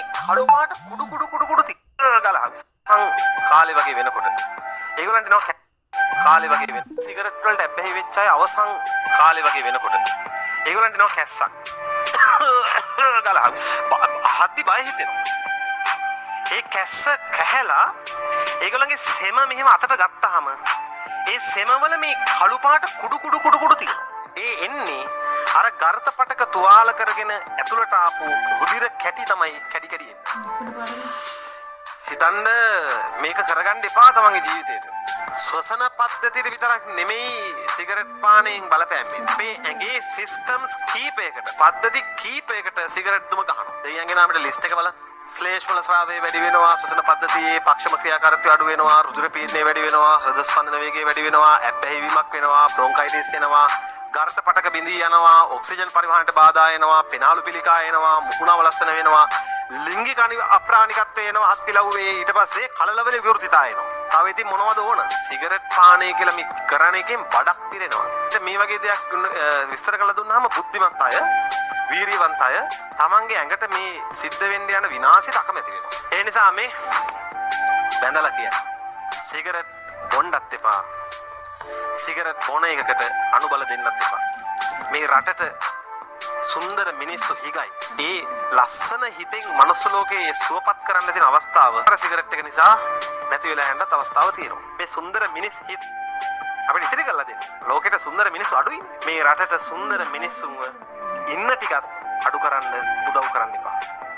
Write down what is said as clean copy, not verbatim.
මේ කළු පාට කුඩු ගලහක් කාලේ වගේ වෙනකොට ඒගොල්ලන්ට එනවා කාලේ වගේ වෙන සිගරට් වලට ඇබ්බැහි වෙච්ච අය අවසන් කාලේ වගේ වෙනකොට ඒගොල්ලන්ට එනවා කැස්සක් ගලහක් අහද්දි බය හිතෙනවා ඒ කැස්ස කැහැලා ඒගොල්ලන්ගේ සෙම මෙහෙම අතට ගත්තාම ඒ සෙමවල මේ කළු පාට කුඩු තියෙනවා ඒ එන්නේ අර ගර්ත පටක තුවාල කරගෙන ඇතුළට ආපු රුධිර කැටි තමයි කැඩි එන්නේ හිතන්න මේක කරගන්න එපා තමන්ගේ ජීවිතේට ශ්වසන පද්ධතියට විතරක් නෙමෙයි සිගරට් පානයෙන් බලපෑම් අපේ ඇඟේ සිස්ටම්ස් කීපයකට පද්ධති කීපයකට සිගරට් දුම ගහනවා දෙයියන්ගේ නාමයට ලිස්ට් එක බලන්න ස්ලේෂ් වල ස්‍රාවය වැඩි වෙනවා ශ්වසන පද්ධතියේ පක්ෂම ක්‍රියාකාරීත්වය අඩු වෙනවා රුධිර පීඩනය වැඩි වෙනවා හෘද ස්පන්දන වේගය වැඩි වෙනවා ඇබ්බැහිවීමක් වෙනවා බ්‍රොන්කයිටිස් එනවා ගර්ත පටක බිඳී යනවා ඔක්සිජන් පරිවහනට බාධා එනවා පෙනාලු පිළිකා එනවා මුහුණ අවලස්සන වෙනවා ලිංගික අප්‍රාණිකත්වය එනවා අත්තිලව්වේ ඊට පස්සේ කලලවල විවෘතිතා එනවා තව ඉතින් මොනවද ඕන සිගරට් පානය කියලා මේ කරන එකෙන් බඩක් පිරෙනවා මේ වගේ දෙයක් විස්තර කරලා දුන්නාම බුද්ධිමත් අය වීරියවන්ත අය තමන්ගේ ඇඟට මේ සිද්ධ වෙන්න යන විනාශයට අකමැති වෙනවා ඒ නිසා මේ බැඳලා කියන සිගරට් බොන්නත් එපා සිගරට් බොන එකකට අනුබල දෙන්නත් එපා මේ රටට සුන්දර මිනිස්සු හිගයි ඒ ලස්සන හිතෙන් මනුස්ස ලෝකයේ සුවපත් කරන්න තියෙන අවස්ථාව අර සිගරට් එක නිසා නැති වෙලා යන්නත් අවස්ථාව තියෙනවා මේ සුන්දර මිනිස් හිත අපිට ඉතිරි කරලා දෙන්න ලෝකෙට සුන්දර මිනිස්සු අඩුයි මේ රටට සුන්දර මිනිස්සුන්ව ඉන්න ටිකත් අඩු කරන්න උදව් කරන්න එපා